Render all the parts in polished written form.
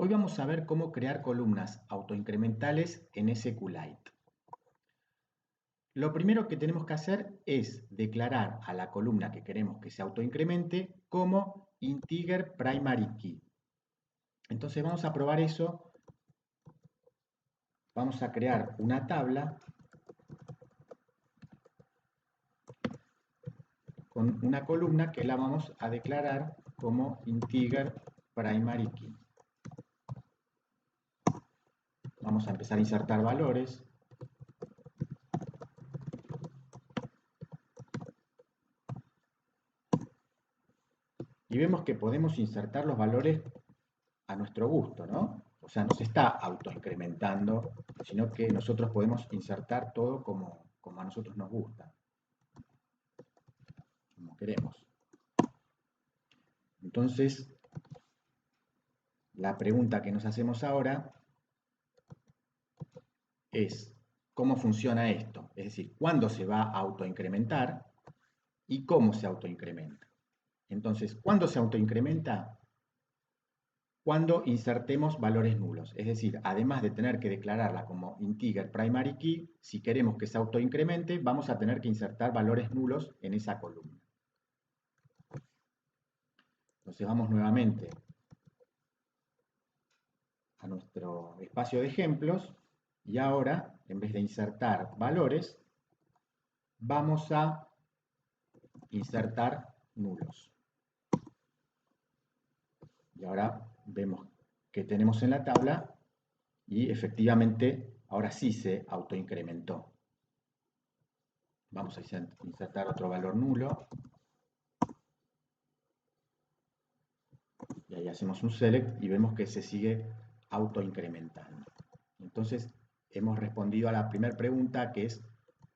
Hoy vamos a ver cómo crear columnas autoincrementales en SQLite. Lo primero que tenemos que hacer es declarar a la columna que queremos que se autoincremente como integer primary key. Entonces vamos a probar eso. Vamos a crear una tabla con una columna que la vamos a declarar como integer primary key. Vamos a empezar a insertar valores. Y vemos que podemos insertar los valores a nuestro gusto, ¿no? O sea, no se está autoincrementando, sino que nosotros podemos insertar todo como a nosotros nos gusta, como queremos. Entonces, la pregunta que nos hacemos ahora es, ¿cómo funciona esto? Es decir, ¿cuándo se va a autoincrementar y cómo se autoincrementa? Entonces, ¿cuándo se autoincrementa? Cuando insertemos valores nulos, es decir, además de tener que declararla como integer primary key, si queremos que se autoincremente, vamos a tener que insertar valores nulos en esa columna. Entonces vamos nuevamente a nuestro espacio de ejemplos y ahora, en vez de insertar valores, vamos a insertar nulos. Y ahora vemos que tenemos en la tabla y efectivamente ahora sí se autoincrementó. Vamos a insertar otro valor nulo. Y ahí hacemos un select y vemos que se sigue autoincrementando. Entonces hemos respondido a la primera pregunta, que es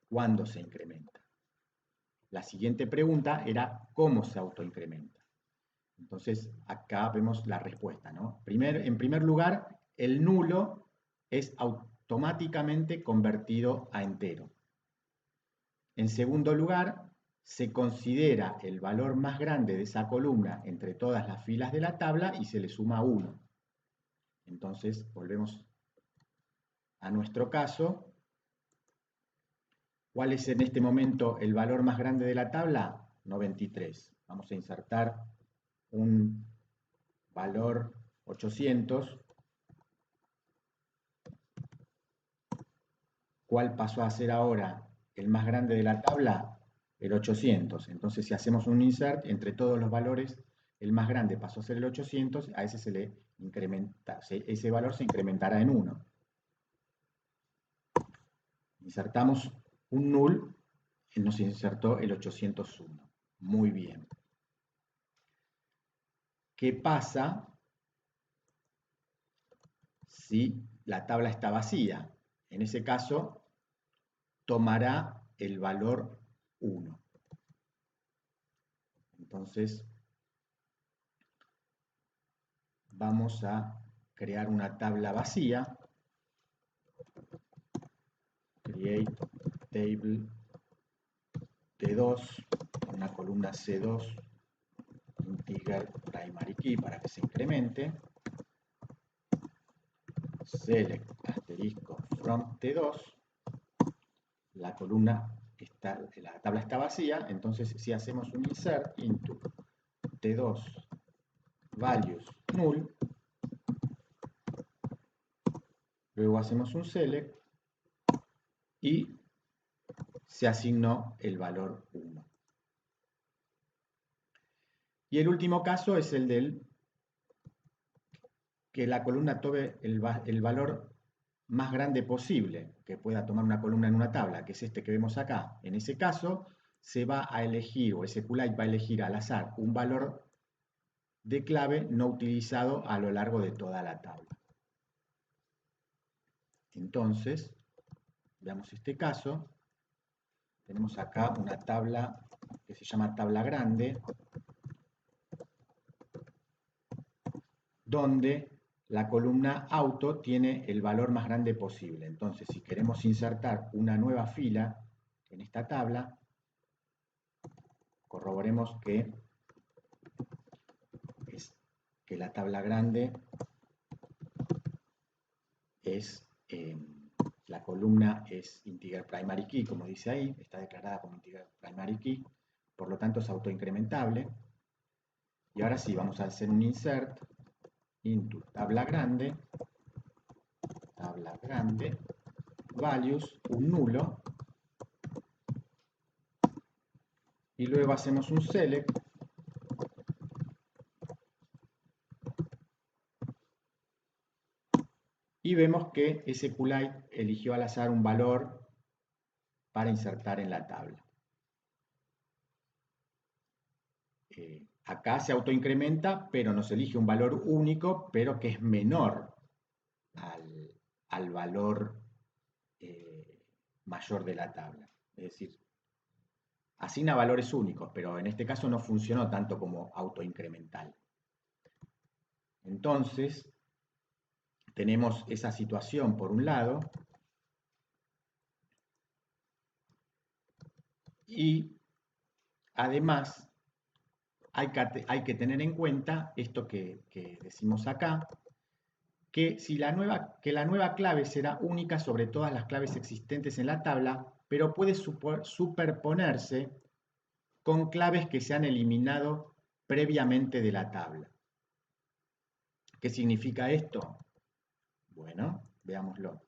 ¿cuándo se incrementa? La siguiente pregunta era ¿cómo se autoincrementa? Entonces acá vemos la respuesta, ¿no? En primer lugar, el nulo es automáticamente convertido a entero. En segundo lugar, se considera el valor más grande de esa columna entre todas las filas de la tabla y se le suma 1. Entonces, volvemos a nuestro caso. ¿Cuál es en este momento el valor más grande de la tabla? 93. Vamos a insertar un valor 800. ¿Cuál pasó a ser ahora el más grande de la tabla? El 800. Entonces, si hacemos un insert entre todos los valores, el más grande pasó a ser el 800, a ese se le incrementa, ese valor se incrementará en 1. Insertamos un null y nos insertó el 801. Muy bien. ¿Qué pasa si la tabla está vacía? En ese caso, tomará el valor 1. Entonces, vamos a crear una tabla vacía. Create table T2, una columna C2, integer primary key para que se incremente. Select asterisco from T2. La tabla está vacía, entonces si hacemos un insert into T2 values null, luego hacemos un select y se asignó el valor 1. Y el último caso es el del que la columna tome el valor más grande posible que pueda tomar una columna en una tabla, que es este que vemos acá. En ese caso, se va a elegir, o SQLite va a elegir al azar, un valor de clave no utilizado a lo largo de toda la tabla. Entonces, veamos este caso. Tenemos acá una tabla que se llama tabla grande, donde la columna auto tiene el valor más grande posible. Entonces, si queremos insertar una nueva fila en esta tabla, corroboremos que la tabla grande es, la columna es integer primary key, como dice ahí, está declarada como integer primary key, por lo tanto es autoincrementable. Y ahora sí, vamos a hacer un insert into tabla grande, values, un nulo, y luego hacemos un select y vemos que SQLite eligió al azar un valor para insertar en la tabla. Acá se autoincrementa, pero nos elige un valor único, pero que es menor al valor mayor de la tabla. Es decir, asigna valores únicos, pero en este caso no funcionó tanto como autoincremental. Entonces, tenemos esa situación por un lado, y además hay que tener en cuenta esto que decimos acá, que la nueva clave será única sobre todas las claves existentes en la tabla, pero puede superponerse con claves que se han eliminado previamente de la tabla. ¿Qué significa esto? Bueno, veámoslo.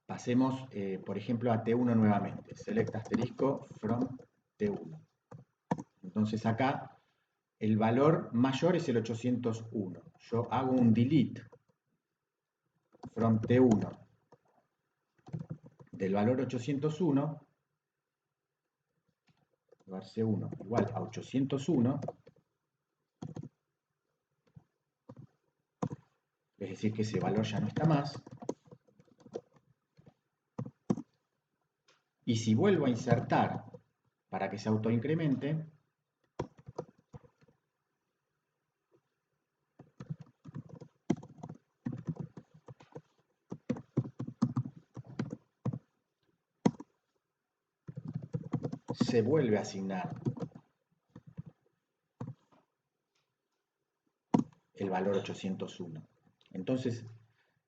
Pasemos, por ejemplo, a T1 nuevamente. Select asterisco from T1. Entonces acá el valor mayor es el 801. Yo hago un delete from T1 del valor 801, C1 igual a 801, es decir que ese valor ya no está más. Y si vuelvo a insertar para que se autoincremente, se vuelve a asignar el valor 801. Entonces,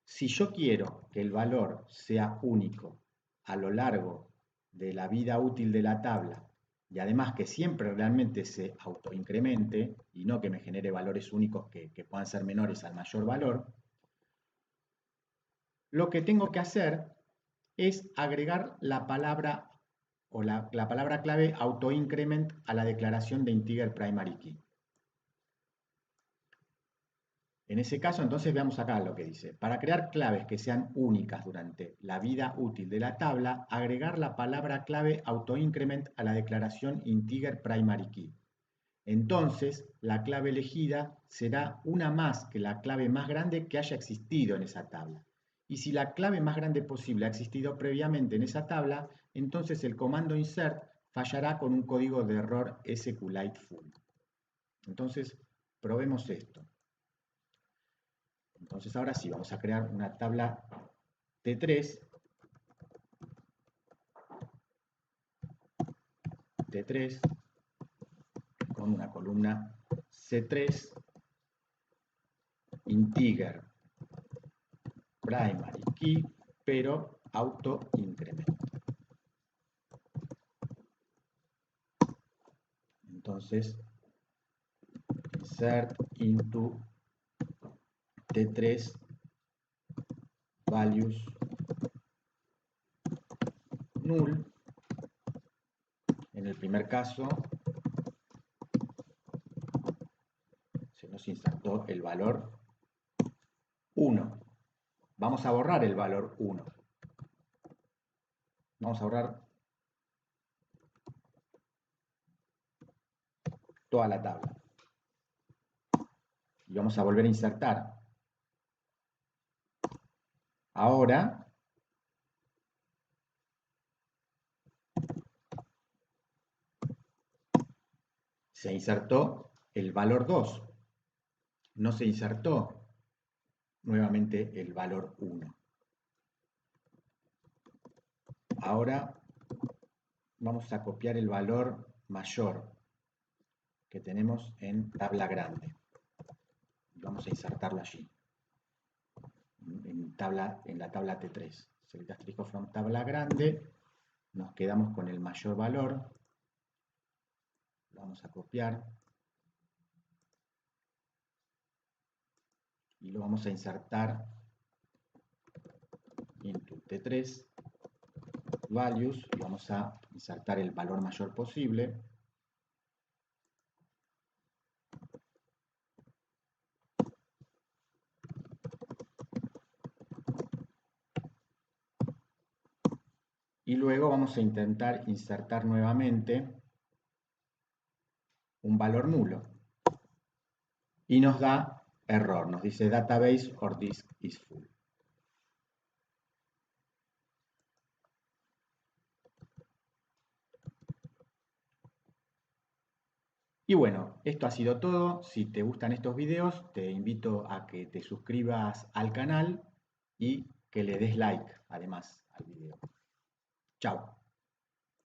si yo quiero que el valor sea único a lo largo de la vida útil de la tabla y además que siempre realmente se autoincremente y no que me genere valores únicos que puedan ser menores al mayor valor, lo que tengo que hacer es agregar la palabra o la palabra clave autoincrement a la declaración de integer primary key. En ese caso, entonces veamos acá lo que dice. Para crear claves que sean únicas durante la vida útil de la tabla, agregar la palabra clave autoincrement a la declaración integer primary key. Entonces, la clave elegida será una más que la clave más grande que haya existido en esa tabla. Y si la clave más grande posible ha existido previamente en esa tabla, entonces el comando insert fallará con un código de error SQLite full. Entonces, probemos esto. Entonces ahora sí, vamos a crear una tabla T3, con una columna C3, integer primary key, pero autoincremento. Entonces, insert into T3 values null. En el primer caso, se nos insertó el valor 1. Vamos a borrar el valor 1. Vamos a borrar toda la tabla. Y vamos a volver a insertar. Ahora, se insertó el valor 2. No se insertó nuevamente el valor 1. Ahora vamos a copiar el valor mayor que tenemos en tabla grande. y vamos a insertarlo allí, en la tabla T3. Select asterisco from tabla grande, nos quedamos con el mayor valor, lo vamos a copiar y lo vamos a insertar into T3 values y vamos a insertar el valor mayor posible. Y luego vamos a intentar insertar nuevamente un valor nulo. Y nos da error, nos dice database or disk is full. Y bueno, esto ha sido todo. Si te gustan estos videos, te invito a que te suscribas al canal y que le des like, además, al video. Chao.